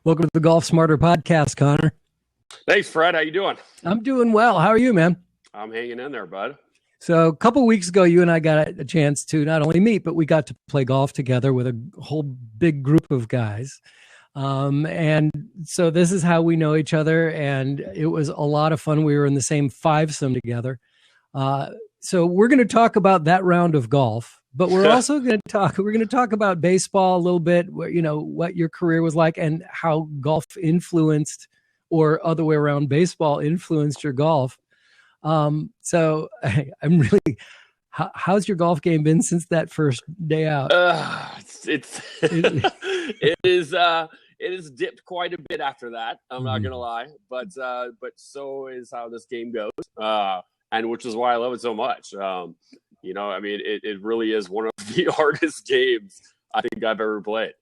Welcome to the Golf Smarter podcast, Connor. Thanks, Fred. How you doing? I'm doing well. How are you, man? I'm hanging in there, bud. So a couple weeks ago, you and I got a chance to not only meet, but we got to play golf together with a whole big group of guys. And so this is how we know each other. And it was a lot of fun. We were in the same fivesome together. So we're going to talk about that round of golf, but we're also going to talk about baseball a little bit, you know, what your career was like and how golf influenced, or other way around, baseball influenced your golf. So I'm really, how's your golf game been since that first day out? It is dipped quite a bit after that. I'm not gonna lie, but so is how this game goes, and which is why I love it so much. You know, I mean, it really is one of the hardest games I think I've ever played.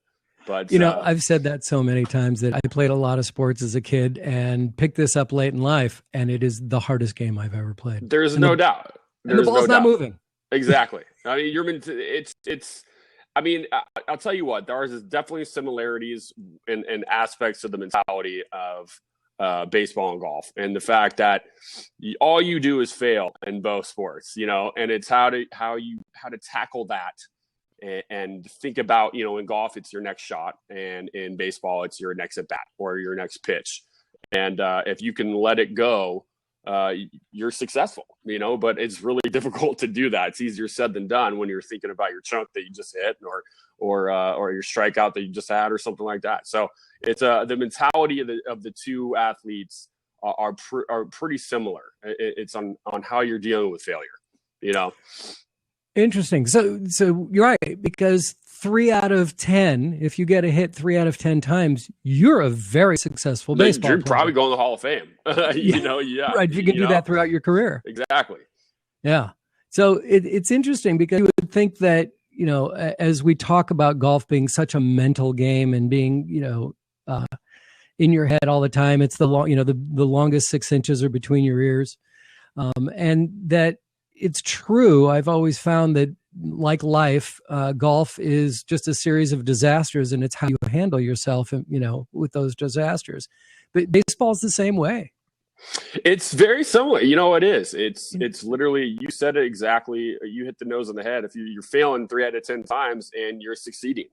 But, you know, I've said that so many times that I played a lot of sports as a kid and picked this up late in life, and it is the hardest game I've ever played. There's no doubt. And the ball's not moving. Exactly. I mean, I mean, I'll tell you what, there is definitely similarities in aspects of the mentality of baseball and golf, and the fact that all you do is fail in both sports, you know, and it's how to tackle that. And think about, you know, in golf, it's your next shot, and in baseball, it's your next at bat or your next pitch. And if you can let it go, you're successful, you know, but it's really difficult to do that. It's easier said than done when you're thinking about your chunk that you just hit or your strikeout that you just had or something like that. So it's the mentality of the two athletes are pretty similar. It's on how you're dealing with failure, you know. Interesting. So you're right, because 3 out of 10, if you get a hit 3 out of 10 times, you're a very successful baseball player. You're probably going to the Hall of Fame. You know, yeah. Right. You can do that throughout your career. Exactly. Yeah. So it's interesting because you would think that, you know, as we talk about golf being such a mental game and being, you know, in your head all the time, it's the longest 6 inches are between your ears. And that, it's true. I've always found that, like life, golf is just a series of disasters, and it's how you handle yourself, you know, with those disasters. But baseball's the same way. It's very similar. You know, it is. It's literally, you said it exactly. You hit the nose on the head. If you're failing 3 out of 10 times and you're succeeding.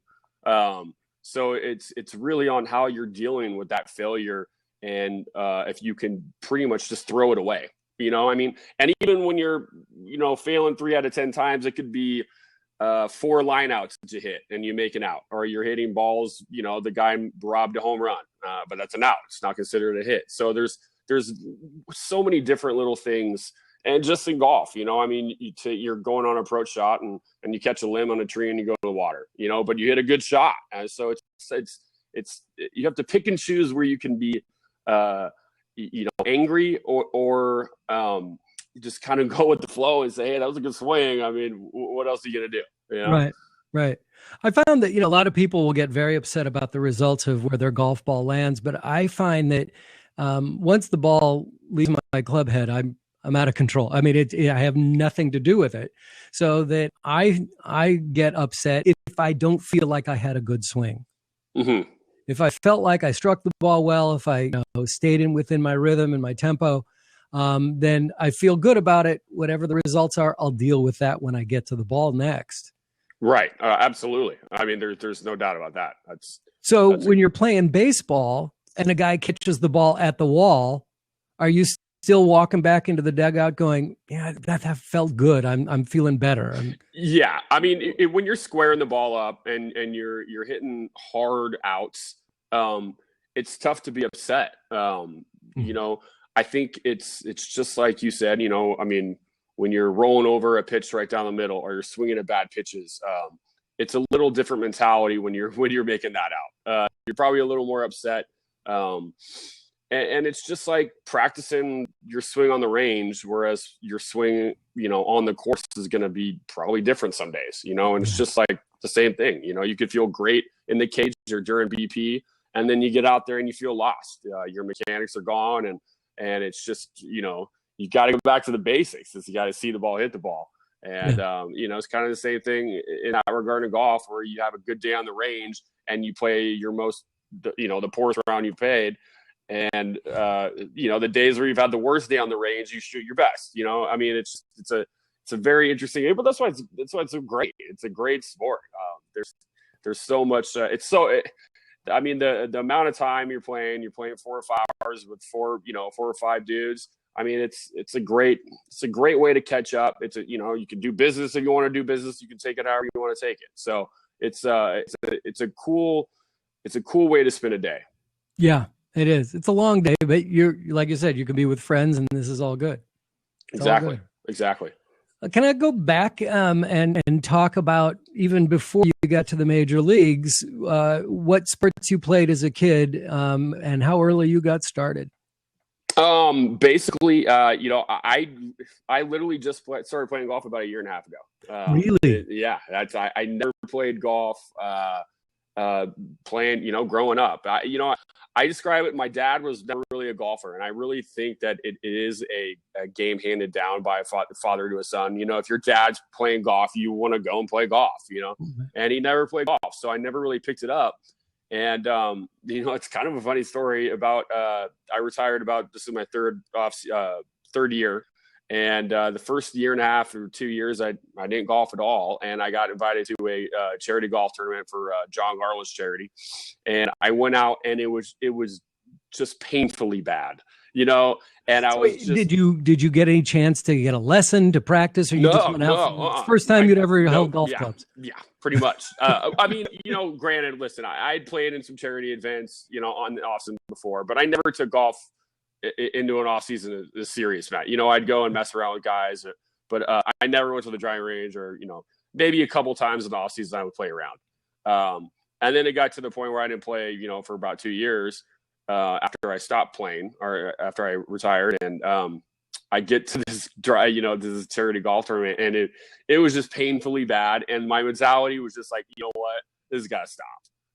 So it's really on how you're dealing with that failure, and if you can pretty much just throw it away. You know, I mean, and even when you're, you know, failing 3 out of 10 times, it could be 4 lineouts that you hit and you make an out, or you're hitting balls, you know, the guy robbed a home run, but that's an out. It's not considered a hit. So there's so many different little things. And just in golf, you know, I mean, you're going on an approach shot and you catch a limb on a tree and you go to the water, you know, but you hit a good shot. And so it's you have to pick and choose where you can be, you know, angry or just kind of go with the flow and say, hey, that was a good swing. I mean, what else are you going to do? You know? Right. I found that, you know, a lot of people will get very upset about the results of where their golf ball lands. But I find that once the ball leaves my club head, I'm out of control. I mean, I have nothing to do with it. So that I get upset if I don't feel like I had a good swing. Mm-hmm. If I felt like I struck the ball well, if I stayed within my rhythm and my tempo, then I feel good about it. Whatever the results are, I'll deal with that when I get to the ball next. Right. Absolutely. I mean, there's no doubt about that. When you're playing baseball and a guy catches the ball at the wall, are you still walking back into the dugout going, yeah, that felt good. I'm feeling better. Yeah. I mean, when you're squaring the ball up and you're hitting hard outs, it's tough to be upset. You know, I think it's just like you said, you know, I mean, when you're rolling over a pitch right down the middle or you're swinging at bad pitches, it's a little different mentality when you're making that out. You're probably a little more upset. And it's just like practicing your swing on the range, whereas your swing, you know, on the course is going to be probably different some days, you know, and it's just like the same thing. You know, you could feel great in the cage or during BP, and then you get out there and you feel lost. Your mechanics are gone, and it's just, you know, you got to go back to the basics. You got to see the ball, hit the ball. And, you know, it's kind of the same thing in that regard in golf, where you have a good day on the range and you play your most the poorest round you paid. And, the days where you've had the worst day on the range, you shoot your best, I mean, it's a very interesting game, but that's why it's so great. It's a great sport. There's so much, I mean, the amount of time you're playing 4 or 5 hours with 4 or 5 dudes. I mean, it's a great way to catch up. You can do business if you want to do business. You can take it however you want to take it. So it's a cool way to spend a day. Yeah, it is. It's a long day, but you're, like you said, you can be with friends and this is all good. Exactly. Can I go back and talk about, even before you got to the major leagues, what sports you played as a kid and how early you got started? Basically, I literally just started playing golf about 1.5 years ago. Really? Yeah. I never played golf, playing, growing up. I describe it. My dad was never really a golfer, and I really think that it is a game handed down by a father to a son. If your dad's playing golf, you want to go and play golf, Mm-hmm. and he never played golf. So I never really picked it up. And, it's kind of a funny story about, I retired this is my third year. And, the first 1.5 or 2 years, I didn't golf at all. And I got invited to a charity golf tournament for John Garland's charity. And I went out, and it was just painfully bad, and I was just, did you get any chance to get a lesson to practice, or you just went out? First time you'd ever held golf clubs? Yeah, pretty much. I mean, granted, listen, I'd played in some charity events, on the off season before, but I never took golf into an off season as serious, Matt. I'd go and mess around with guys, but I never went to the driving range, or maybe a couple times in the off season I would play around. And then it got to the point where I didn't play, for about 2 years. After I stopped playing, or after I retired, and I get to this this charity golf tournament, and it was just painfully bad. And my mentality was just like, you know what, this has got to stop.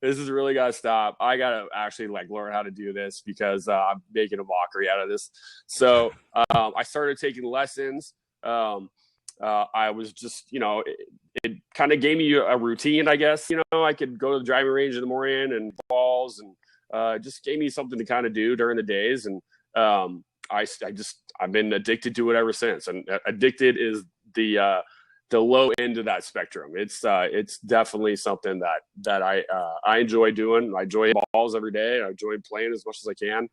This has really got to stop. I got to actually learn how to do this, because I'm making a mockery out of this. So I started taking lessons. I was just, it kind of gave me a routine, I guess. I could go to the driving range in the morning and balls, and just gave me something to kind of do during the days. And I've been addicted to it ever since. And addicted is the low end of that spectrum. It's definitely something that I enjoy doing. I enjoy balls every day. I enjoy playing as much as I can.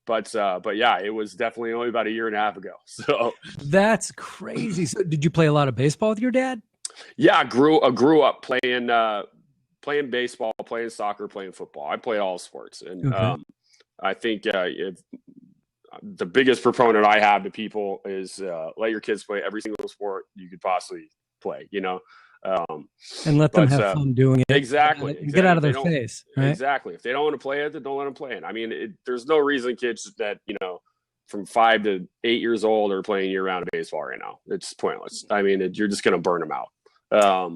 But yeah, it was definitely only about 1.5 years ago. So that's crazy. So did you play a lot of baseball with your dad? Yeah, I grew up playing baseball, playing soccer, playing football. I played all sports. And okay. I think if the biggest proponent I have to people is let your kids play every single sport you could possibly play, and let them have fun doing it. Exactly. Get out of their face. Right? Exactly. If they don't want to play it, then don't let them play it. I mean, there's no reason kids that, from 5 to 8 years old are playing year-round baseball right now. It's pointless. I mean, you're just going to burn them out.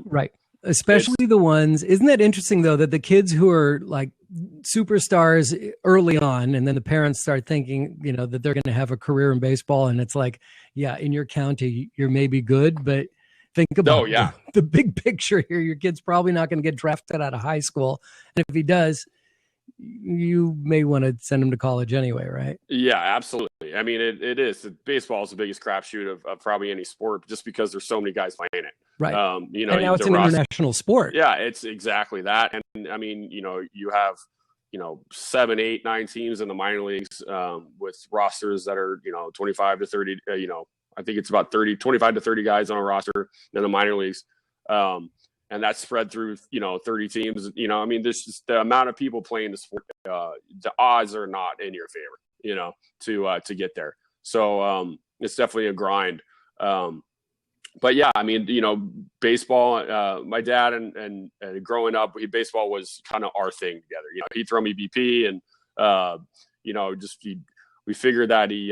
Right. Especially the ones, isn't that interesting though, that the kids who are like superstars early on, and then the parents start thinking, that they're going to have a career in baseball. And it's like, yeah, in your county, you're maybe good, but think about the big picture here. Your kid's probably not going to get drafted out of high school. And if he does, you may want to send him to college anyway, right? Yeah, absolutely. I mean, it is. Baseball is the biggest crapshoot of probably any sport, just because there's so many guys playing it. Right. And now it's an international sport. Yeah, it's exactly that. And I mean, you have, 7, 8, 9 teams in the minor leagues with rosters that are, 25 to 30, I think it's about 25 to 30 guys on a roster in the minor leagues. And that's spread through, 30 teams. I mean, there's just the amount of people playing the sport. The odds are not in your favor, to get there. So it's definitely a grind. But yeah, I mean, baseball. My dad and growing up, baseball was kind of our thing together. He'd throw me BP, and we figured that he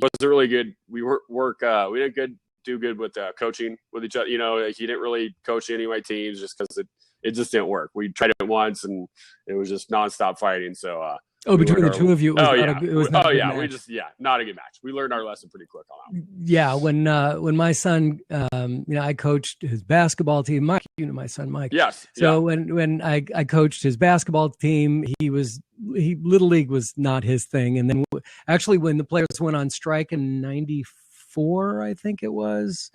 wasn't really good. We we didn't do good with coaching with each other. He didn't really coach any of my teams just because it just didn't work. We tried it once, and it was just nonstop fighting. So Oh, between the two of you, it was not a good match. Not a good match. We learned our lesson pretty quick on that. Yeah, when my son, I coached his basketball team. Mike, my son Mike. Yes. So when I coached his basketball team, Little League was not his thing. And then actually, when the players went on strike in '94, I think it was,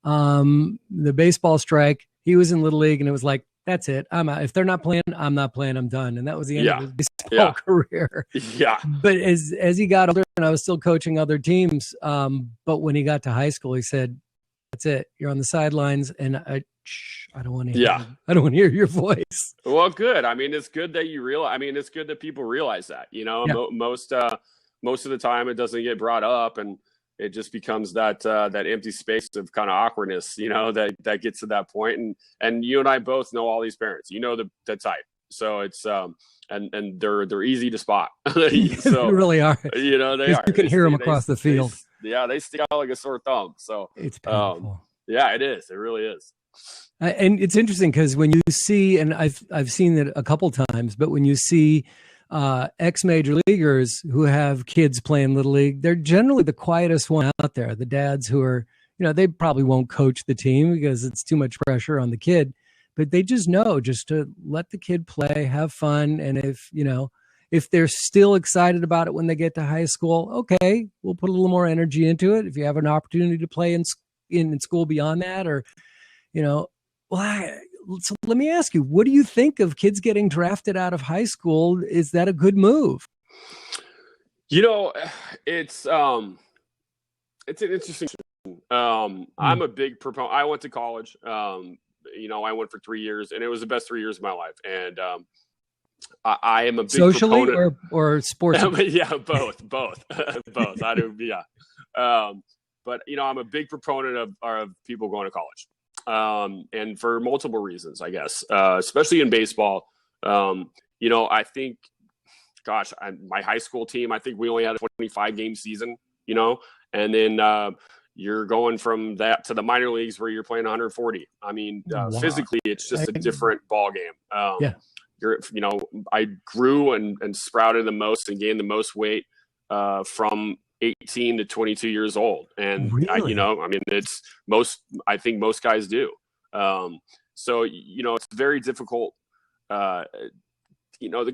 the baseball strike, he was in Little League, and it was like, that's it. I'm out. If they're not playing, I'm not playing. I'm done. And that was the end of his baseball career. Yeah. But as he got older, and I was still coaching other teams, but when he got to high school, he said, "That's it. You're on the sidelines, and I don't want to hear. I don't want to hear your voice." Well, good. I mean, it's good that you realize. I mean, it's good that people realize that. Most of the time, it doesn't get brought up, and it just becomes that empty space of kind of awkwardness, that gets to that point. And you and I both know all these parents, the type. So it's, and they're easy to spot. So, they really are. They are. You can hear them across the field. They stick out like a sore thumb. So it's painful. It is. It really is. And it's interesting because when you see, and I've seen it a couple times, but when you see ex-major leaguers who have kids playing Little League, they're generally the quietest one out there. The dads who are, they probably won't coach the team because it's too much pressure on the kid, but they just know just to let the kid play, have fun. And if they're still excited about it when they get to high school, okay, we'll put a little more energy into it. If you have an opportunity to play in school beyond that, or, so let me ask you, what do you think of kids getting drafted out of high school? Is that a good move? It's an interesting. I'm a big proponent. I went to college. I went for 3 years, and it was the best 3 years of my life. And I am a big socially proponent. or sports. Yeah, both. I do. Yeah. But I'm a big proponent of people going to college. And for multiple reasons, I guess, especially in baseball. I think, my high school team, I think we only had a 25 game season, and then you're going from that to the minor leagues where you're playing 140. I mean, physically, it's just a different ball game. I grew and sprouted the most and gained the most weight from 18 to 22 years old. And really? I think most guys do. So, it's very difficult. The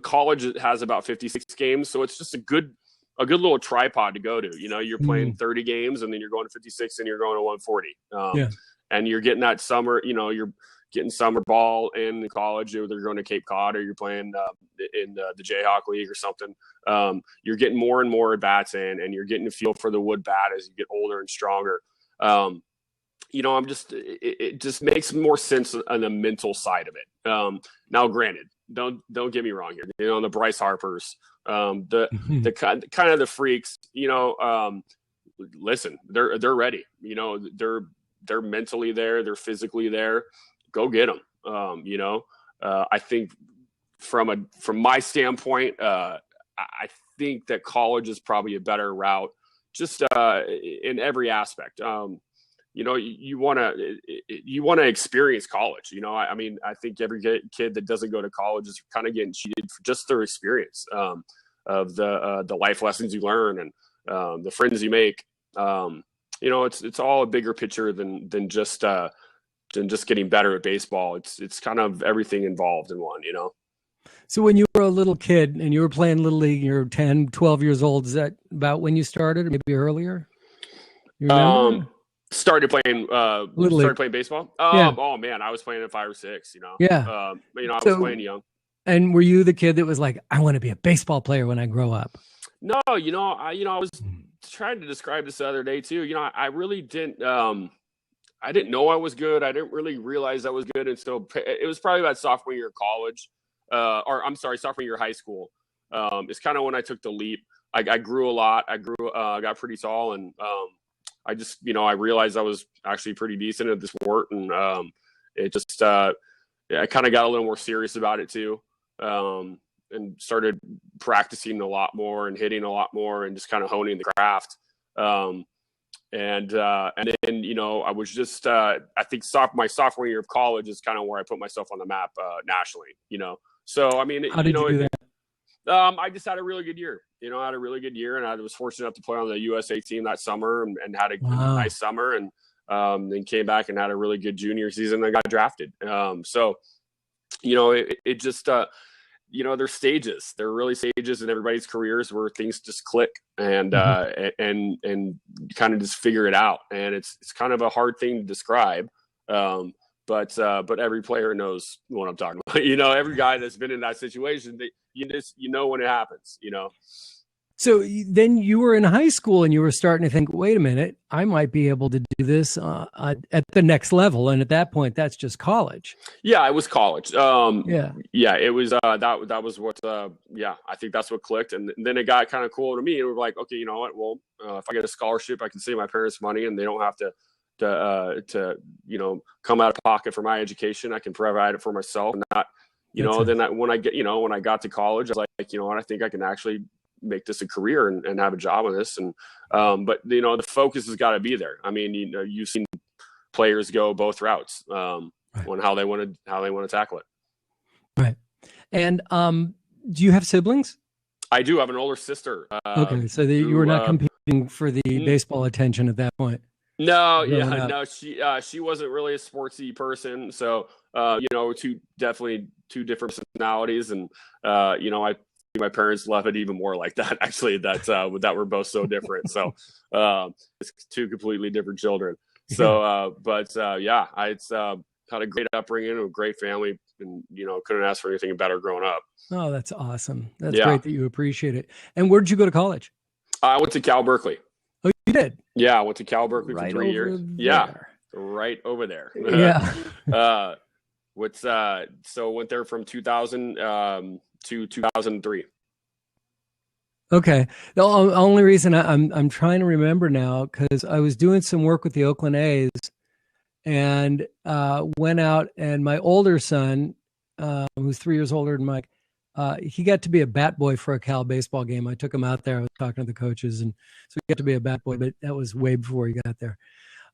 college has about 56 games. So it's just a good little tripod to go to, you're playing 30 games and then you're going to 56 and you're going to 140. And you're getting that summer, you're getting summer ball in college. They're going to Cape Cod, or you're playing in the Jayhawk League or something. You're getting more and more at bats in, and you're getting a feel for the wood bat as you get older and stronger. It just makes more sense on the mental side of it. Now, granted, don't get me wrong here. The Bryce Harpers, the kind of the freaks. Listen, they're ready. They're mentally there. They're physically there. Go get them. I think from my standpoint, I think that college is probably a better route, just in every aspect. You want to experience college. I think every kid that doesn't go to college is kind of getting cheated for just their experience of the life lessons you learn and the friends you make. It's all a bigger picture than just getting better at baseball. It's kind of everything involved in one, So when you were a little kid and you were playing Little League, you're 10, 12 years old, is that about when you started, or maybe earlier? Started playing baseball. Oh man, I was playing at 5 or 6, Yeah. I was playing young. And were you the kid that was like, I want to be a baseball player when I grow up? No, I was trying to describe this the other day too. I really didn't. I didn't know I was good. I didn't really realize I was good until it was probably about sophomore year of college, sophomore year of high school. It's kind of when I took the leap. I grew a lot. I got pretty tall, and I just, I realized I was actually pretty decent at the sport, and it just, I kind of got a little more serious about it too, and started practicing a lot more and hitting a lot more and just kind of honing the craft. And then, I was just, I think my sophomore year of college is kind of where I put myself on the map nationally, So, I mean, how did you do that? I just had a really good year. I had a really good year, and I was fortunate enough to play on the USA team that summer and had a nice summer, and then came back and had a really good junior season and got drafted. So, it just, there's stages. There are really stages in everybody's careers where things just click and kind of just figure it out. And it's kind of a hard thing to describe. But every player knows what I'm talking about. Every guy that's been in that situation, you know when it happens. So then you were in high school and you were starting to think, wait a minute, I might be able to do this at the next level. And at that point, that's just college. Yeah, it was college. It was that was what. I think that's what clicked. And then it got kind of cool to me. And we were like, okay, you know what? Well, if I get a scholarship, I can save my parents money, and they don't have to come out of pocket for my education. I can provide it for myself, and not, when I got to college, I was like, what, I think I can actually make this a career and have a job on this. And but the focus has got to be there. I mean, you've seen players go both routes on how they want to tackle it. Right. And do you have siblings? I do have an older sister. Okay, so you were not competing for the baseball attention at that point. No, she wasn't really a sportsy person. So, two different personalities. And, my parents love it even more like that, actually, that we're both so different. So, it's two completely different children. So, I had a great upbringing, a great family, and, couldn't ask for anything better growing up. Oh, that's awesome. That's great that you appreciate it. And where did you go to college? I went to Cal Berkeley. Oh, you did? Yeah, I went to Cal Berkeley for 3 years. There. Yeah, right over there. Yeah. So went there from 2000 to 2003. Okay. The only reason I'm trying to remember now, because I was doing some work with the Oakland A's and went out, and my older son, who's 3 years older than Mike, he got to be a bat boy for a Cal baseball game. I took him out there. I was talking to the coaches, and so he got to be a bat boy, but that was way before he got there.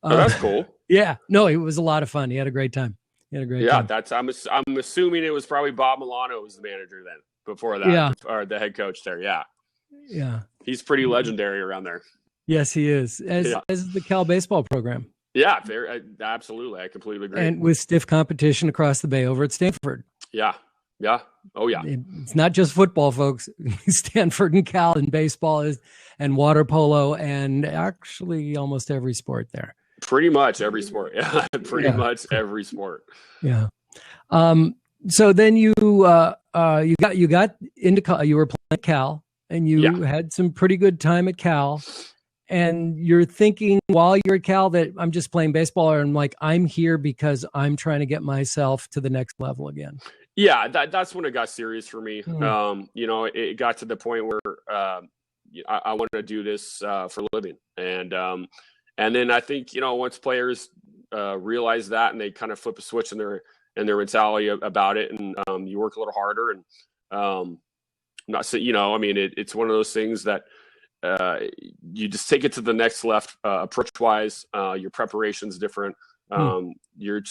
That's cool. Yeah. No, it was a lot of fun. He had a great time. I'm assuming it was probably Bob Milano was the manager then before that, or the head coach there. Yeah. He's pretty legendary around there. Yes, he is. As is the Cal baseball program. Yeah, absolutely. I completely agree. And with stiff competition across the bay over at Stanford. Yeah. Oh, yeah. It's not just football, folks. Stanford and Cal and baseball and water polo and actually almost every sport there. Pretty much every sport. Yeah, much every sport. Yeah. So then you got into you were playing at Cal, and you had some pretty good time at Cal. And you're thinking while you're at Cal that I'm just playing baseball, or I'm here because I'm trying to get myself to the next level again. Yeah, that's when it got serious for me. Mm-hmm. It got to the point where I wanted to do this for a living. And then I think, once players realize that and they kind of flip a switch in their mentality about it, and you work a little harder, and not saying, it's one of those things that you just take it to the next left approach wise. Your preparation's different. You're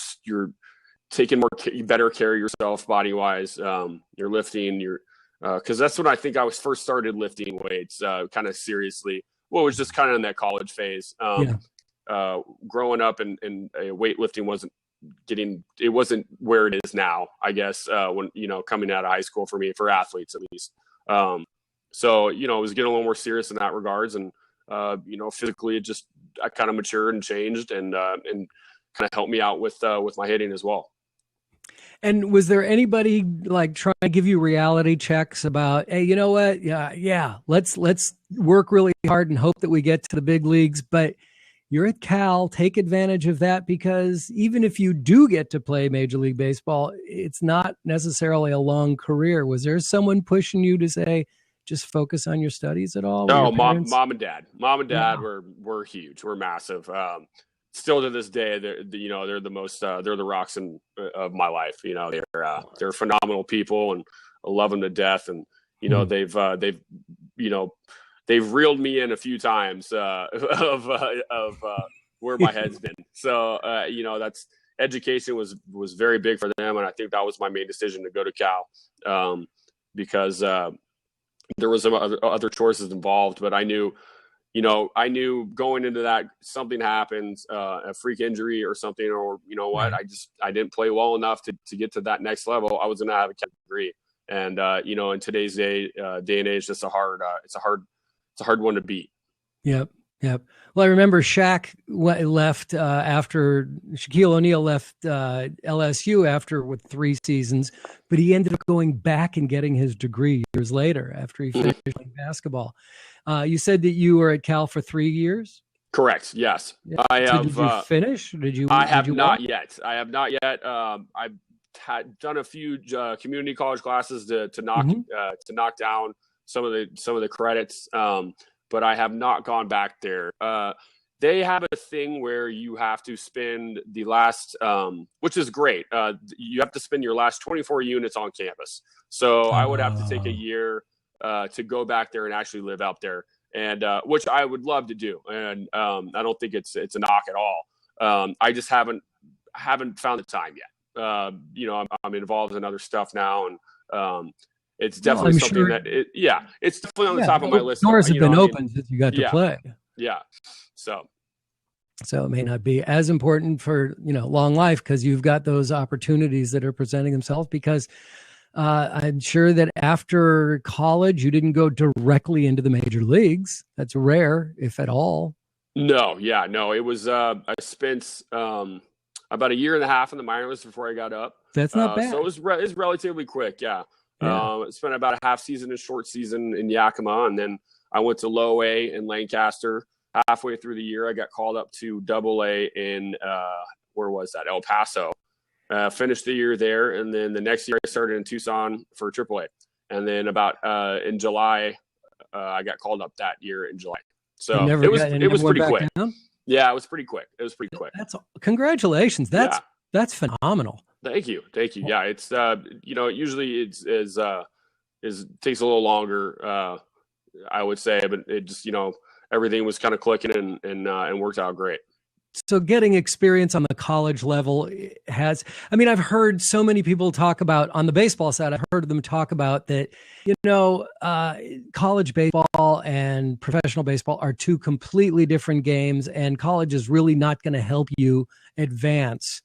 taking better care of yourself body wise. You're lifting because that's when I think I was first started lifting weights kind of seriously. Well, it was just kind of in that college phase. Growing up and weightlifting wasn't where it is now, I guess, when, coming out of high school for me, for athletes at least. So, it was getting a little more serious in that regards. And, physically I kind of matured and changed and kind of helped me out with my hitting as well. And was there anybody trying to give you reality checks about, hey, you know what? Yeah. Let's work really hard and hope that we get to the big leagues. But you're at Cal, take advantage of that, because even if you do get to play Major League Baseball, it's not necessarily a long career. Was there someone pushing you to say, just focus on your studies at all? No, mom and dad were huge. We're massive. Still to this day, they're the most, they're the rocks of my life. They're phenomenal people, and I love them to death. And, they've reeled me in a few times of where my head's been. So, that's education was very big for them. And I think that was my main decision to go to Cal because, there was some other choices involved, but I knew going into that, something happens, a freak injury or something, or you know what, Right. I didn't play well enough to get to that next level. I was going to have a degree, and in today's day and age, it's a hard one to beat. Yep. Yep. Well, I remember Shaq left after Shaquille O'Neal left LSU after with 3 seasons, but he ended up going back and getting his degree years later after he finished playing basketball. You said that you were at Cal for 3 years. Correct. Yes, Yeah. I So have. did you finish? Did you? I have did you not walk? yet. I have not yet. I've done a few community college classes to knock down some of the credits, but I have not gone back there. They have a thing where you have to spend the last, which is great. You have to spend your last 24 units on campus. So I would have to take a year to go back there and actually live out there, and which I would love to do. And I don't think it's a knock at all. I just haven't found the time yet. I'm involved in other stuff now, and it's definitely something sure. that it's definitely on the top of my list. Doors have been open since you got to play. Yeah. So it may not be as important for, long life because you've got those opportunities that are presenting themselves, because I'm sure that after college, you didn't go directly into the major leagues. That's rare, if at all. No. It was, I spent about a year and a half in the minors before I got up. That's not bad. So it was relatively quick. Yeah. Spent about a half season, a short season in Yakima, and then I went to low A in Lancaster. Halfway through the year, I got called up to double A in, where was that? El Paso. Finished the year there, and then the next year I started in Tucson for triple A. And then about in July, I got called up that year in July. So it was pretty quick. Down? Yeah, it was pretty quick. Congratulations. That's phenomenal. Thank you. Yeah, it's usually it's takes a little longer, I would say, but it just everything was kind of clicking and worked out great. So getting experience on the college level I've heard so many people talk about, on the baseball side, I've heard them talk about that, college baseball and professional baseball are two completely different games, and college is really not going to help you advance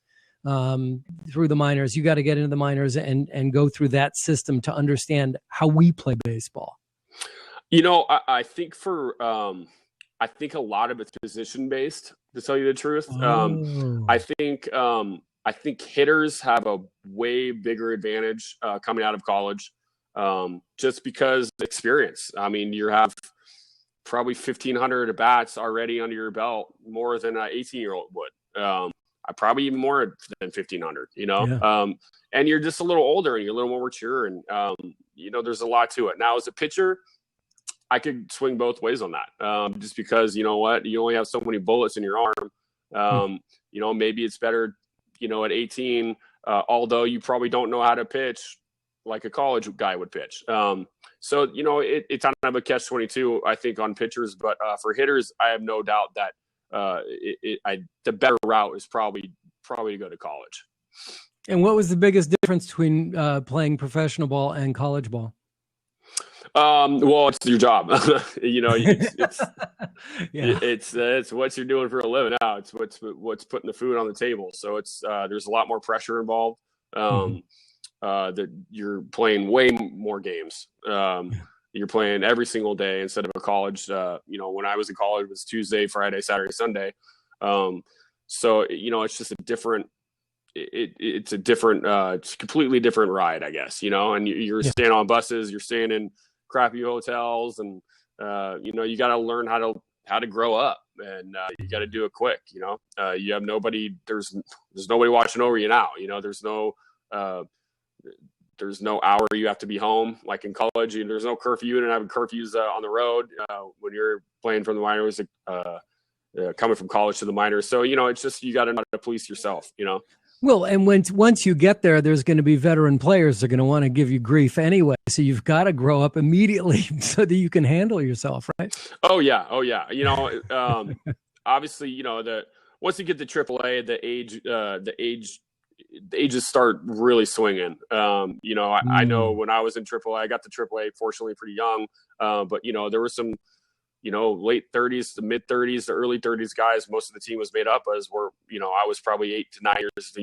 through the minors. You got to get into the minors and go through that system to understand how we play baseball. I think I think a lot of it's position based, to tell you the truth. I think hitters have a way bigger advantage coming out of college, just because experience. I mean, you have probably 1,500 at bats already under your belt, more than an 18-year-old would. Probably even more than 1,500. And you're just a little older and you're a little more mature, and there's a lot to it. Now, as a pitcher, I could swing both ways on that, just because, you only have so many bullets in your arm. Maybe it's better, at 18, although you probably don't know how to pitch like a college guy would pitch. So it's kind of a catch-22, I think, on pitchers. But for hitters, I have no doubt that the better route is probably to go to college. And what was the biggest difference between playing professional ball and college ball? Well, it's your job. It's what you're doing for a living now. It's what's putting the food on the table. So it's there's a lot more pressure involved. That you're playing way more games. You're playing every single day instead of a college. When I was in college, it was Tuesday, Friday, Saturday, Sunday. So it's just a different. It's a different, it's a completely different ride, I guess. And you're staying on buses, you're staying in crappy hotels, and you got to learn how to grow up, and you got to do it quick. You have nobody. There's nobody watching over you now. There's no hour you have to be home like in college. There's no curfew. You don't have curfews on the road when you're playing from the minors, coming from college to the minors. So it's just you got to know how to police yourself. Well, and once you get there, there's going to be veteran players that are going to want to give you grief anyway. So you've got to grow up immediately so that you can handle yourself, right? Oh yeah. Obviously, once you get to AAA, the age they just start really swinging. I know when I was in AAA, I got to AAA fortunately pretty young, but there were some, late 30s, the mid 30s, the early 30s guys. Most of the team was made up as were, I was probably 8 to 9 years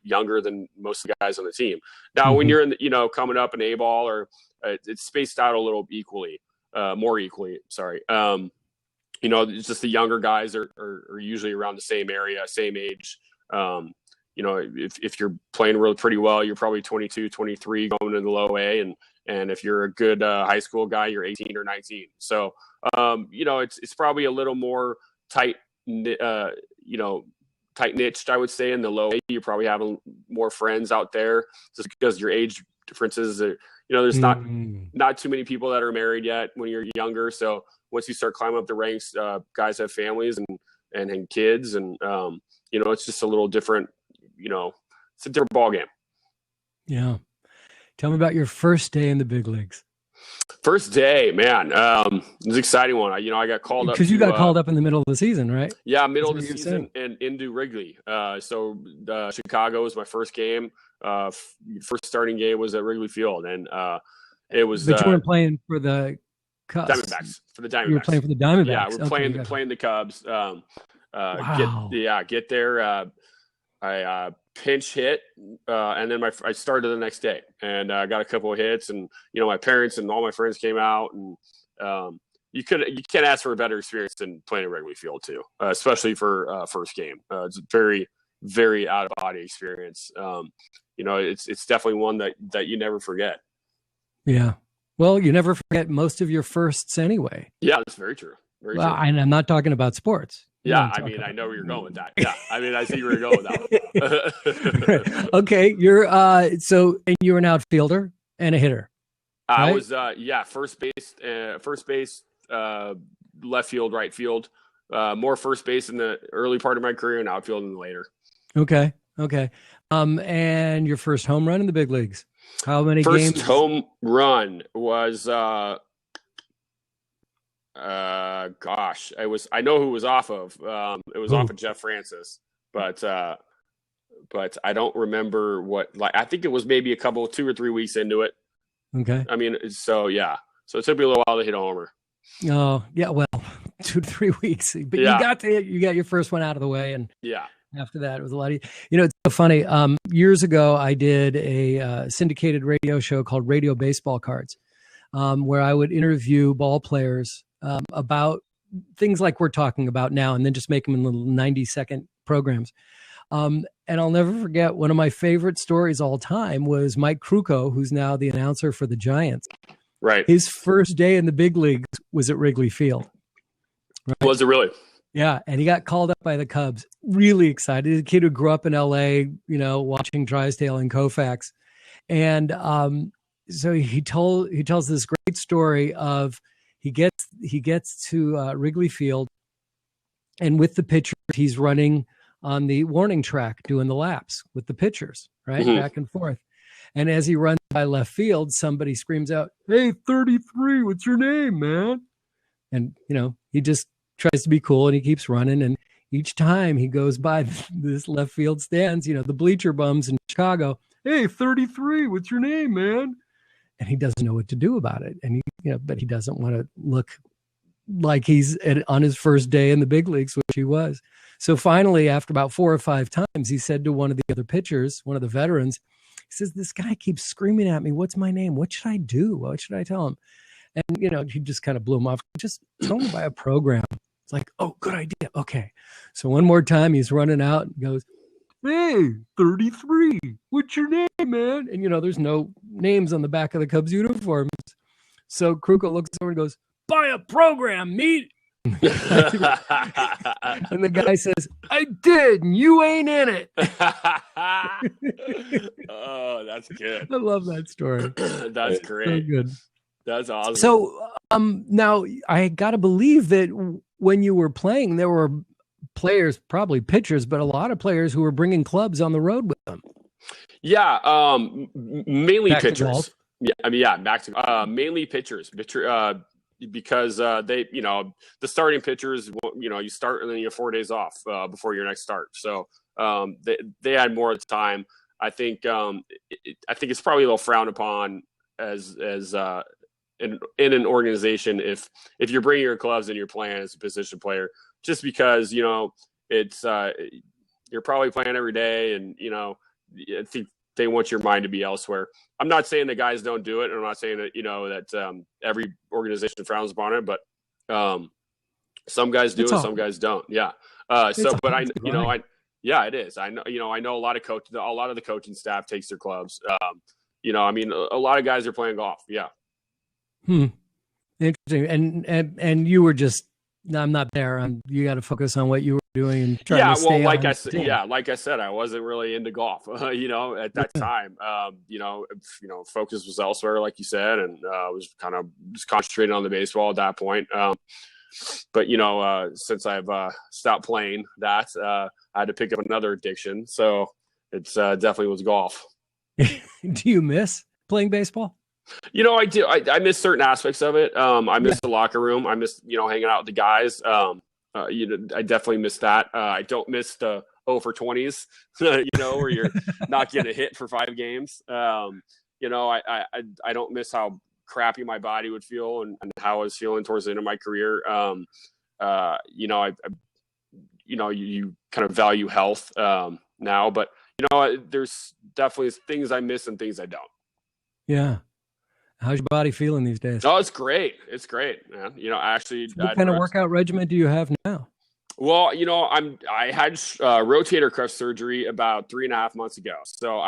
younger than most of the guys on the team. Now, when you're in, coming up in A-ball, or it's spaced out a little more equally. Sorry. It's just the younger guys are usually around the same area, same age. If you're playing really pretty well, you're probably 22, 23 going into the low A. And if you're a good high school guy, you're 18 or 19. So, it's probably a little more tight niched, I would say, in the low A. You're probably having more friends out there just because your age differences. There's not too many people that are married yet when you're younger. So once you start climbing up the ranks, guys have families and kids, and it's just a little different. It's a different ball game. Yeah. Tell me about your first day in the big leagues. First day, man. It was an exciting one. I got called up because you got called up in the middle of the season, right? Yeah, middle of the season, and into Wrigley. So Chicago was my first game. First starting game was at Wrigley Field, and it was. But you weren't playing for the Cubs. Diamondbacks. For the Diamondbacks. You were playing for the Diamondbacks. Yeah, we're playing the Cubs. Wow. Get there. I pinch hit, and then I started the next day, and I got a couple of hits, and my parents and all my friends came out, and you can't ask for a better experience than playing at Wrigley Field too, especially for first game. It's a very, very out of body experience. It's definitely one that you never forget. Yeah. Well, you never forget most of your firsts anyway. Yeah, that's very true. Very true. And I'm not talking about sports. Yeah, I know where you're going with that. Yeah, I see where you're going with that one. Okay, you're you're an outfielder and a hitter. Right? I was first base, left field, right field. More first base in the early part of my career, and outfield in the later. Okay. And your first home run in the big leagues. How many games? First home run was gosh, I know who it was off of. It was off of Jeff Francis, but I don't remember what. I think it was maybe 2 or 3 weeks into it. Okay. So it took me a little while to hit a homer. Oh yeah, well, 2 to 3 weeks, but you got your first one out of the way, and after that it was a lot. It's so funny. Years ago, I did a syndicated radio show called Radio Baseball Cards, where I would interview ball players about things like we're talking about now, and then just make them in little 90-second programs. And I'll never forget, one of my favorite stories all time was Mike Krukow, who's now the announcer for the Giants. Right. His first day in the big leagues was at Wrigley Field. Right? Was it really? Yeah. And he got called up by the Cubs. Really excited. He's a kid who grew up in LA, watching Drysdale and Koufax. And so he tells this great story of he gets to Wrigley Field, and with the pitchers, he's running on the warning track doing the laps with the pitchers, right? Mm-hmm. Back and forth. And as he runs by left field, somebody screams out, "Hey, 33, what's your name, man?" And, he just tries to be cool, and he keeps running. And each time he goes by this left field stands, the bleacher bums in Chicago, "Hey, 33, what's your name, man?" And he doesn't know what to do about it. And but he doesn't want to look like he's on his first day in the big leagues, which he was. So finally, after about 4 or 5 times, he said to one of the other pitchers, one of the veterans, he says, "This guy keeps screaming at me. What's my name? What should I do? What should I tell him?" And, he just kind of blew him off. "Just tell him by a program." It's like, "Oh, good idea. Okay." So one more time, he's running out and goes, "Hey, 33, what's your name, man?" And, there's no names on the back of the Cubs uniforms. So Krukow looks over and goes, "Buy a program, meat." And the guy says, "I did, and you ain't in it." Oh, that's good. I love that story. That's great. So good. That's awesome. So now I got to believe that when you were playing, there were players, probably pitchers, but a lot of players who were bringing clubs on the road with them. Yeah, mainly back pitchers. Back to mainly pitchers. Because they, the starting pitchers, you start and then you have 4 days off before your next start. So They had more of the time. I think it's probably a little frowned upon as in an organization if you're bringing your gloves and you're playing as a position player, just because it's you're probably playing every day, and I think they want your mind to be elsewhere. I'm not saying that guys don't do it, and I'm not saying that that every organization frowns upon it, but some guys do and some guys don't. Yeah. But it is. I know a lot of the coaching staff takes their clubs. A lot of guys are playing golf. Yeah. Interesting. And you were just, I'm not there. You got to focus on what you were doing and trying to stay like I said, I wasn't really into golf, at that time. Focus was elsewhere, like you said, and I was kind of just concentrating on the baseball at that point. But since I've stopped playing that, I had to pick up another addiction. So it's definitely was golf. Do you miss playing baseball? I do. I miss certain aspects of it. I miss the locker room. I miss hanging out with the guys. I definitely miss that. I don't miss the 0 for 20s, where you're not getting a hit for 5 games. I don't miss how crappy my body would feel and how I was feeling towards the end of my career. You kind of value health now, but there's definitely things I miss and things I don't. Yeah. How's your body feeling these days? Oh, it's great. It's great, man. Actually, what kind of workout regimen do you have now? Well, I had rotator cuff surgery about 3.5 months ago. So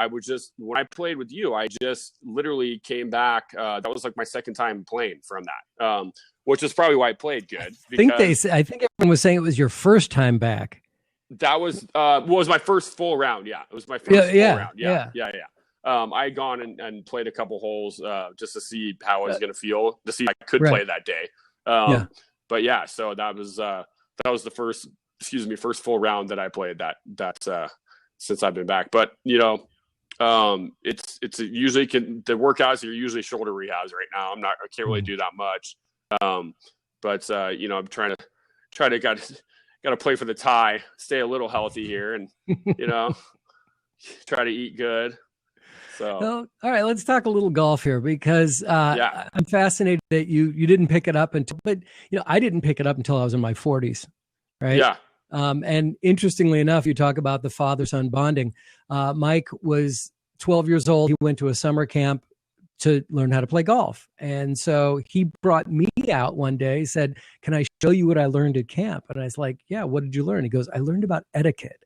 when I played with you, I just literally came back. That was like my second time playing from that, which is probably why I played good. I think everyone was saying it was your first time back. That was my first full round. Yeah, it was my first full round. Yeah. I had gone and played a couple holes just to see how I was going to feel, to see if I could play that day. But yeah, so that was the first full round that I played that since I've been back. But it's usually the workouts are usually shoulder rehabs right now. I can't really do that much. But I'm trying to got to play for the tie, stay a little healthy here, and try to eat good. So, well, all right, let's talk a little golf here, because I'm fascinated that you didn't pick it up but I didn't pick it up until I was in my 40s, right? Yeah. And interestingly enough, you talk about the father-son bonding. Mike was 12 years old. He went to a summer camp to learn how to play golf. And so he brought me out one day, said, "Can I show you what I learned at camp?" And I was like, "Yeah, what did you learn?" He goes, "I learned about etiquette."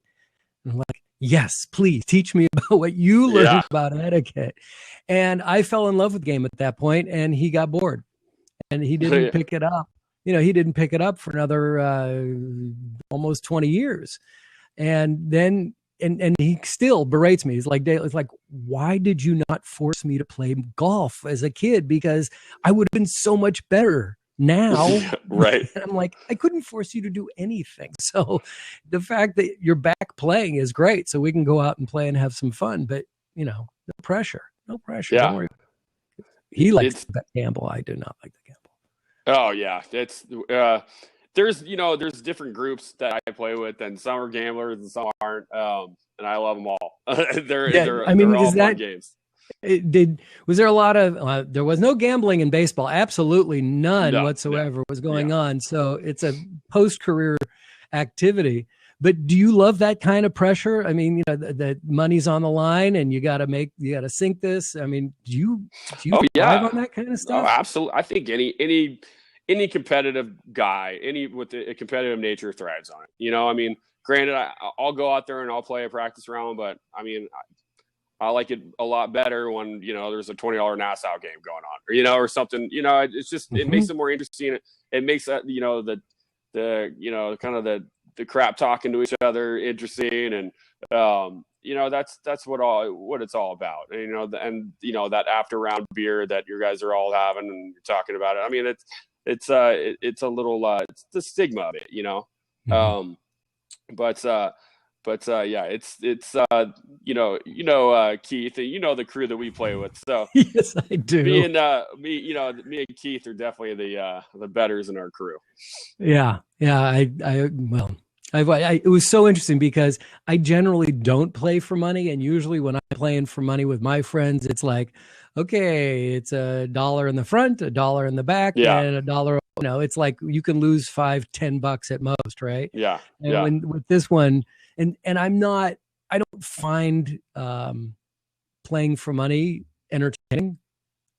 And I'm like, "Yes, please teach me about what you learned about etiquette." And I fell in love with the game at that point, and he got bored, and he didn't pick it up. He didn't pick it up for another almost 20 years. And then, and he still berates me. He's like, "Why did you not force me to play golf as a kid? Because I would have been so much better now." Right. And I'm like, "I couldn't force you to do anything." So the fact that you're back playing is great. So we can go out and play and have some fun, but no pressure. No pressure. Yeah. Don't worry. He likes to gamble. I do not like to gamble. Oh yeah. It's there's different groups that I play with, and some are gamblers and some aren't. And I love them all. they're all fun games. Was there a lot of there was no gambling in baseball? Absolutely none whatsoever was going on. So it's a post-career activity. But do you love that kind of pressure? I mean, the money's on the line and you got to sink this. I mean, do you thrive on that kind of stuff? Oh, absolutely. I think any competitive guy, with a competitive nature thrives on it. I mean, granted, I'll go out there and I'll play a practice round, but I mean, I like it a lot better when, there's a $20 Nassau game going on, or something, it's just, it makes it more interesting. It makes that, kind of the crap talking to each other interesting. And, that's what it's all about. And, that after round beer that you guys are all having and you're talking about it. I mean, it's a little, it's the stigma of it, But yeah, it's Keith, the crew that we play with. So yes, I do. Me and Keith are definitely the betters in our crew. Yeah. It was so interesting because I generally don't play for money. And usually when I'm playing for money with my friends, it's like, okay, it's $1 in the front, $1 in the back, Yeah. and $1. It's like you can lose $5-10 at most, right? Yeah. And Yeah. with this one, and I don't find playing for money entertaining.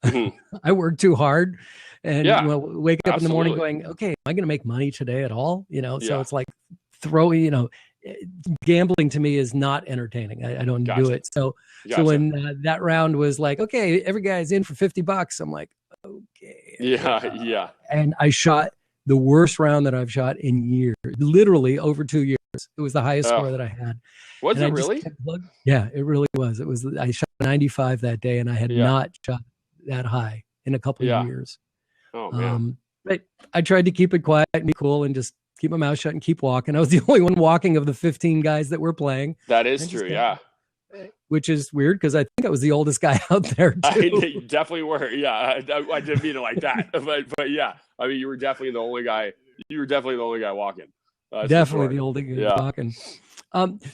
Mhm. I work too hard and Yeah. wake up in the morning Absolutely. going, okay, am I going to make money today at all? So Yeah. it's like throwing, gambling to me is not entertaining. I don't do Gotcha. it. So Gotcha. when that round was like, okay, every guy's in for $50, I'm like, okay. Yeah. Yeah. And I shot the worst round that I've shot in years, literally over 2 years. It was the highest score that I had. Was And it I just really? yeah, it really was. I shot 95 that day, and I had Yeah. not shot that high in a couple Yeah. of years. Oh man. But I tried to keep it quiet and be cool and just keep my mouth shut and keep walking. I was the only one walking of the 15 guys that were playing. That is true. Yeah. Which is weird because I think I was the oldest guy out there too. You definitely were. Yeah. I didn't mean it like that, but yeah. I mean, you were definitely the only guy. You were definitely the only guy walking. Definitely the oldest guy walking.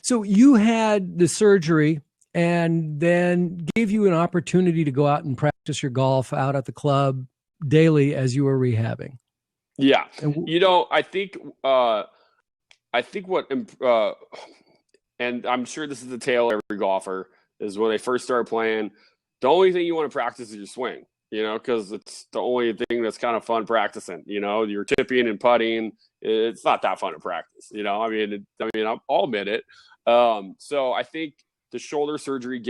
So you had the surgery and then gave you an opportunity to go out and practice your golf out at the club daily as you were rehabbing. Yeah. I think what, and I'm sure this is the tale of every golfer, is when they first start playing, the only thing you want to practice is your swing, because it's the only thing that's kind of fun practicing. You're tipping and putting. It's not that fun to practice. I'll admit it. So I think the shoulder surgery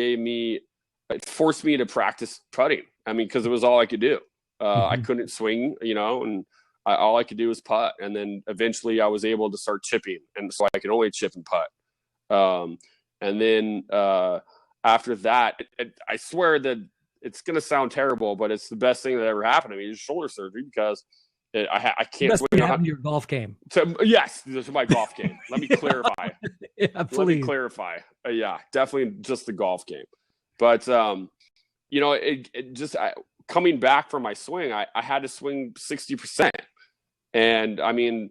it forced me to practice putting. Because it was all I could do. I couldn't swing, and all I could do was putt. And then eventually I was able to start chipping. And so I could only chip and putt. And then after that, I swear that it's going to sound terrible, but it's the best thing that ever happened to me is shoulder surgery because I can't swing on your golf game. Yes, this is my golf game. Let me clarify. Yeah, please. Let me clarify. Yeah, definitely just the golf game. But, coming back from my swing, I had to swing 60%. And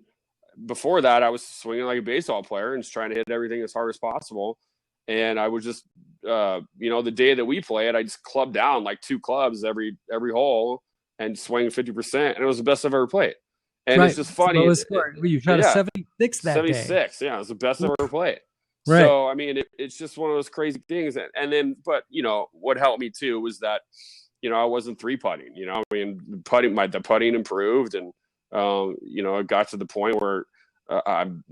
before that, I was swinging like a baseball player and just trying to hit everything as hard as possible. And I would just, the day that we played, I just clubbed down like 2 clubs every hole and swing 50%. And it was the best I've ever played. And It's just funny. You shot a 76 that 76, day. Yeah, it was the best I've ever played. Right. So, it's just one of those crazy things. And then, but, what helped me too was that, I wasn't 3-putting, the putting improved and, it got to the point where I'm,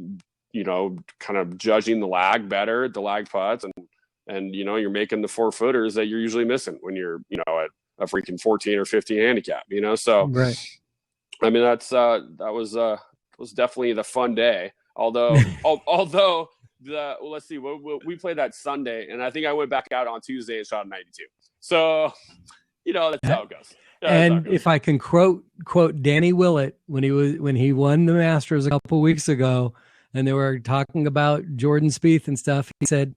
kind of judging the lag better, the lag putts and, you're making the 4-footers that you're usually missing when you're, at a freaking 14 or 15 handicap, so, right. That was definitely the fun day. Although, let's see, we played that Sunday and I think I went back out on Tuesday and shot a 92. So, that's how it goes. And if I can quote Danny Willett when he won the Masters a couple weeks ago, and they were talking about Jordan Spieth and stuff, he said,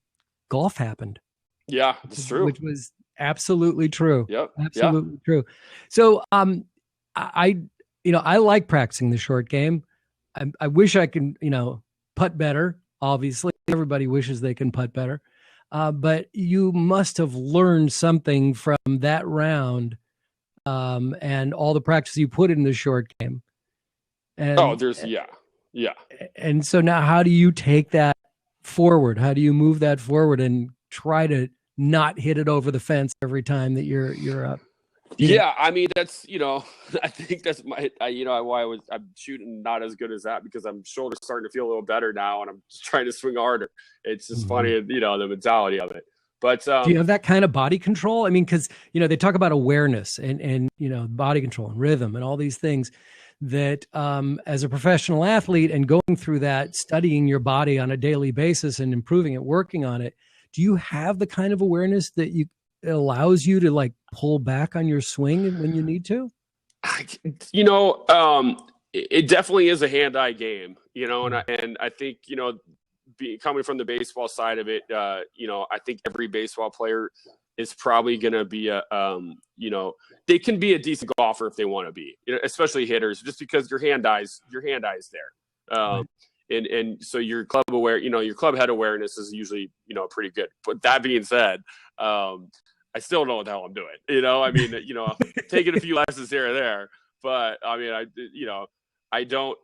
"Golf happened." Yeah, it's true. Which was absolutely true. Yep, absolutely true. So, I like practicing the short game. I wish I can, putt better. Obviously, everybody wishes they can putt better. But you must have learned something from that round and all the practice you put in the short game. And, yeah. And so now how do you take that forward? How do you move that forward and try to not hit it over the fence every time that you're up? Yeah, that's, I think that's why I'm shooting not as good as that because I'm shoulder starting to feel a little better now and I'm just trying to swing harder. It's just funny, the mentality of it. But do you have that kind of body control? Because, they talk about awareness and body control and rhythm and all these things that as a professional athlete and going through that, studying your body on a daily basis and improving it, working on it, do you have the kind of awareness that it allows you to like pull back on your swing when you need to? It definitely is a hand-eye game, and I think, coming from the baseball side of it, I think every baseball player is probably going to be they can be a decent golfer if they want to be, especially hitters, just because your hand eye's there. and so your club your club head awareness is usually, pretty good. But that being said, I still know what the hell I'm doing. I mean, taking a few lessons here and there, but I mean, I don't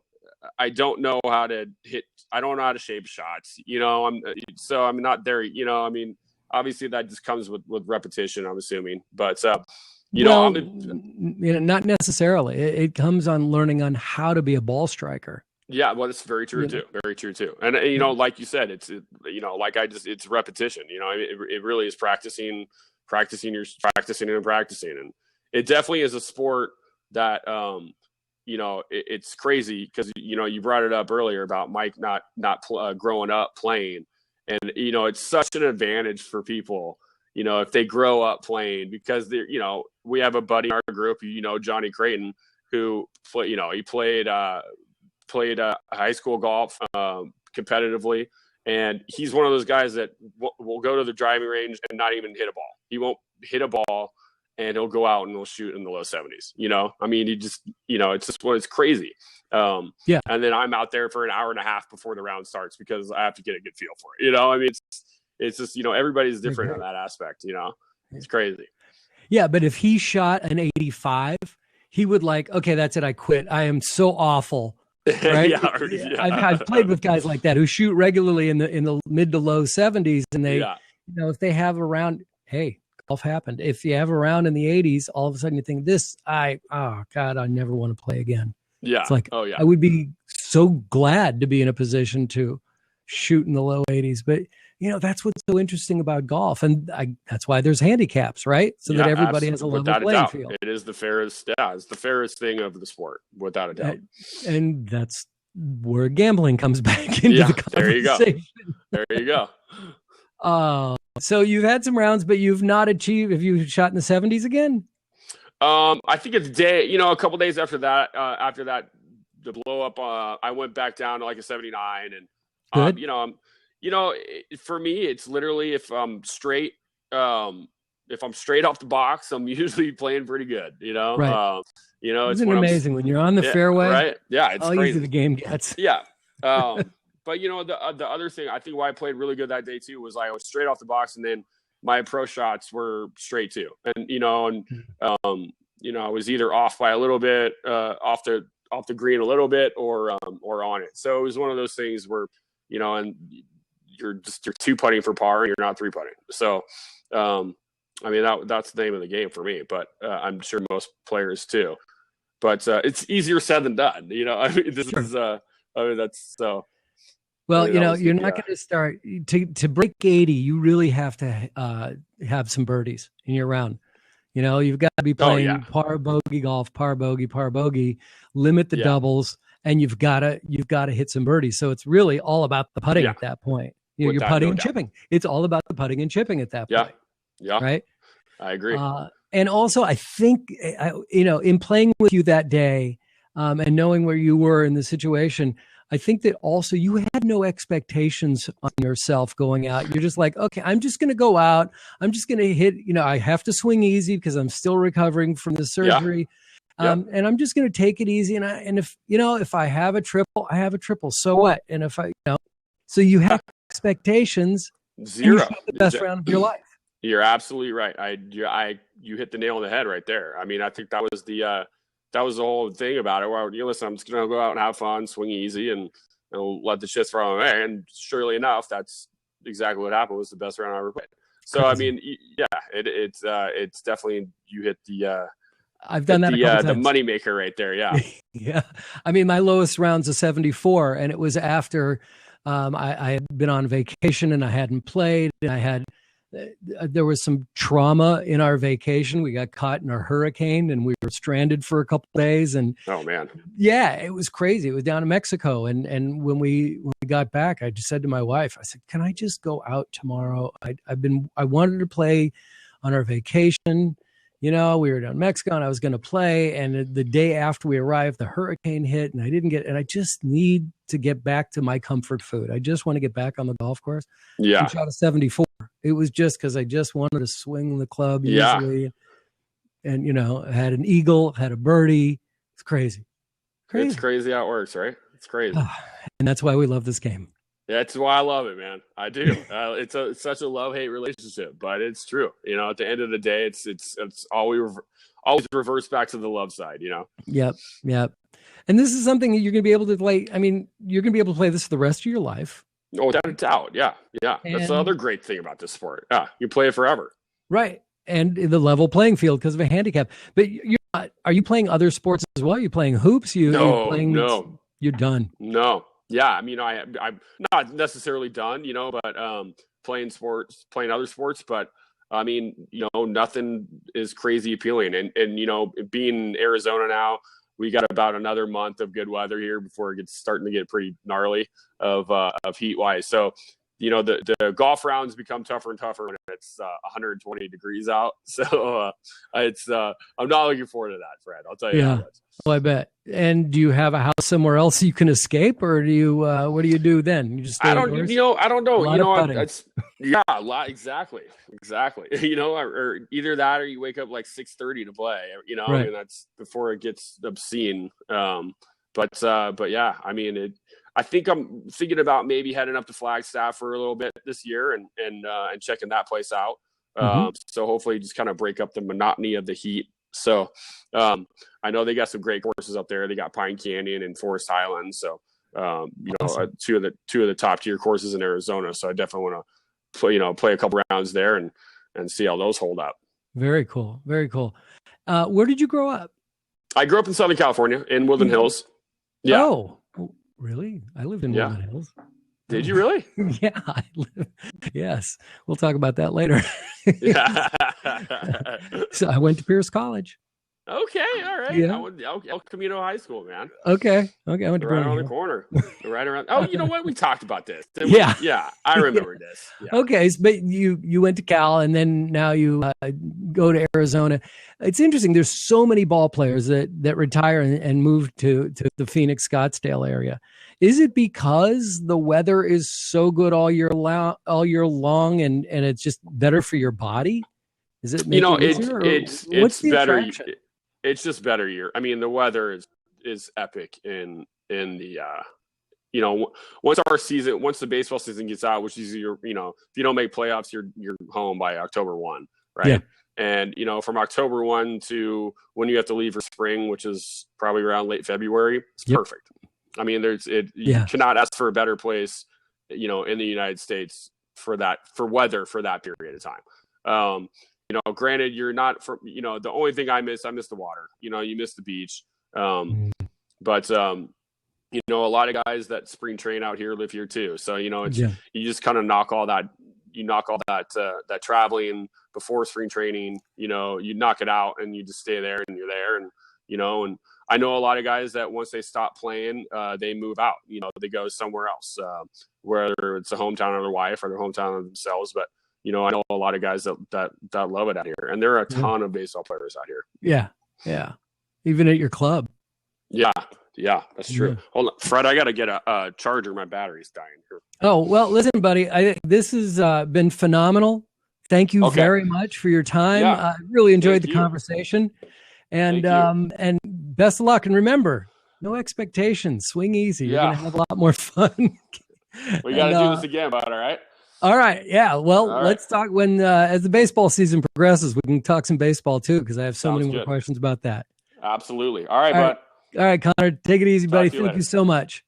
know how to hit. I don't know how to shape shots. I'm not there. I mean, obviously that just comes with repetition, I'm assuming, but not necessarily. It comes on learning on how to be a ball striker. Yeah, well, it's very true too. Very true too. And like you said, it's it's repetition. It really is practicing, and it definitely is a sport that it's crazy because you brought it up earlier about Mike not growing up playing, and it's such an advantage for people if they grow up playing, because they're we have a buddy in our group, Johnny Creighton, who he played high school golf competitively, and he's one of those guys that will go to the driving range and not even hit a ball. He won't hit a ball, and he'll go out and he'll shoot in the low 70s. I mean, he just it's crazy. Yeah. And then I'm out there for an hour and a half before the round starts because I have to get a good feel for it. I mean, it's just everybody's different on that aspect. It's crazy. Yeah, but if he shot an 85, he would okay, that's it. I quit. I am so awful. Right? Yeah. I've played with guys like that who shoot regularly in the mid to low 70s, and they, if they have a round, hey, golf happened. If you have a round in the 80s, all of a sudden you think God, I never want to play again. Yeah. It's like, I would be so glad to be in a position to shoot in the low 80s, but that's what's so interesting about golf, and that's why there's handicaps, right? So that everybody has a level playing field. It is the fairest. Yeah, it's the fairest thing of the sport, without a doubt. And that's where gambling comes back into the conversation. There you go. So you've had some rounds, but you've not achieved. Have you shot in the 70s again? I think it's a couple days after that, the blow up, I went back down to like a 79, and for me, it's literally if I'm straight off the box, I'm usually playing pretty good. Right. It's amazing when you're on the fairway, right? Yeah, it's how crazy. Easy the game gets. Yeah. But the other thing, I think why I played really good that day too was I was straight off the box, and then my approach shots were straight too, and I was either off by a little bit, off the green a little bit, or on it. So it was one of those things where and you're two putting for par and you're not three putting. So I mean that's the name of the game for me, but I'm sure most players too. But it's easier said than done. I mean, this is that's so. Well, you're not going to start to break 80. You really have to have some birdies in your round. You've got to be playing par bogey golf, par bogey, limit the doubles, and you've got to hit some birdies. So it's really all about the putting at that point. You're putting and chipping. It's all about the putting and chipping at that point. Yeah. Right. I agree. And also, I think in playing with you that day, and knowing where you were in the situation, I think that also you had no expectations on yourself going out. You're just like, okay, I'm just going to go out. I'm just going to hit, I have to swing easy because I'm still recovering from the surgery. And I'm just going to take it easy. And if I have a triple, I have a triple. So what? And if so you have expectations. Zero. You shot the best round of your life. You're absolutely right. You hit the nail on the head right there. I mean, I think that was the whole thing about it. Where listen, I'm just gonna go out and have fun, swing easy, and let the shit throw away. And surely enough, that's exactly what happened. It was the best round I ever played. So crazy. I mean, it's definitely you hit the. I've done that a couple times. The moneymaker right there. Yeah. Yeah. I mean, my lowest round's a 74, and it was after I had been on vacation and I hadn't played, and there was some trauma in our vacation. We got caught in a hurricane and we were stranded for a couple of days. And oh man, yeah, it was crazy. It was down in Mexico. And when we got back, I just said to my wife, I said, can I just go out tomorrow? I wanted to play on our vacation. We were down in Mexico and I was going to play. And the day after we arrived, the hurricane hit and I just need to get back to my comfort food. I just want to get back on the golf course. Yeah. I shot a 74. It was just because I just wanted to swing the club easily. And, had an eagle, had a birdie. It's crazy. It's crazy how it works, right? It's crazy. And that's why we love this game. That's why I love it, man. I do. It's such a love-hate relationship, but it's true. At the end of the day, it's always reverts back to the love side. Yep. And this is something that you're going to be able to play. I mean, you're going to be able to play this for the rest of your life. Oh, without a doubt. Yeah. That's the other great thing about this sport. Yeah, you play it forever. Right. And the level playing field because of a handicap. But you're not. Are you playing other sports as well? You're playing hoops? No. You're done. No. Yeah, I mean, I'm not necessarily done, but playing other sports, but I mean, nothing is crazy appealing. And being in Arizona now, we got about another month of good weather here before it gets starting to get pretty gnarly of heat wise. So, the golf rounds become tougher and tougher when it's 120 degrees out. So I'm not looking forward to that, Fred. I'll tell you that much. Oh, I bet. And do you have a house somewhere else you can escape, or do you? What do you do then? You just stay indoors? I don't know. Exactly. Or either that, or you wake up like 6:30 to play. Right. I mean, that's before it gets obscene. But yeah, I mean, I think I'm thinking about maybe heading up to Flagstaff for a little bit this year and checking that place out. So hopefully just kind of break up the monotony of the heat. So I know they got some great courses up there. They got Pine Canyon and Forest Highlands. So awesome. two of the top tier courses in Arizona. So I definitely want to play a couple rounds there and see how those hold up. Very cool. Very cool. Where did you grow up? I grew up in Southern California in Woodland Hills. Yeah. Oh, really? I lived in Woodland Hills. Did you really? Yeah. Yes. We'll talk about that later. So I went to Pierce College. Okay. All right. Yeah. I went El Camino High School, man. Okay. I went to right around the corner. Right around. Oh, you know what? We talked about this. Yeah. I remember this. Yeah. Okay. But you went to Cal and then now you go to Arizona. It's interesting. There's so many ball players that retire and move to the Phoenix Scottsdale area. Is it because the weather is so good all year long and it's just better for your body? Is it easier, it's better. Attraction? It's just better year. I mean, the weather is epic in the once the baseball season gets out, which is if you don't make playoffs, you're home by October 1, right? Yeah. And from October 1 to when you have to leave for spring, which is probably around late February, it's perfect. I mean, you cannot ask for a better place, in the United States for weather for that period of time. Granted, you're not the only thing I miss the water. You miss the beach. But a lot of guys that spring train out here live here too. So, you just kind of knock all that traveling before spring training, you knock it out and you just stay there and you're there. And, and I know a lot of guys that once they stop playing, they move out, they go somewhere else, whether it's the hometown of their wife or their hometown of themselves. But, I know a lot of guys that love it out here, and there are a ton of baseball players out here. Yeah. Yeah. Even at your club. Yeah. Yeah, that's true. Yeah. Hold on, Fred, I got to get a charger. My battery's dying here. Oh, well, listen, buddy, this has been phenomenal. Thank you very much for your time. I really enjoyed the conversation, and best of luck. And remember, no expectations. Swing easy. You're going to have a lot more fun. We got to do this again, bud. All right. All right. Yeah. Well, let's talk when as the baseball season progresses. We can talk some baseball too, because I have so many more questions about that. Absolutely. All right, bud. All right, Connor. Take it easy, buddy. Thank you so much.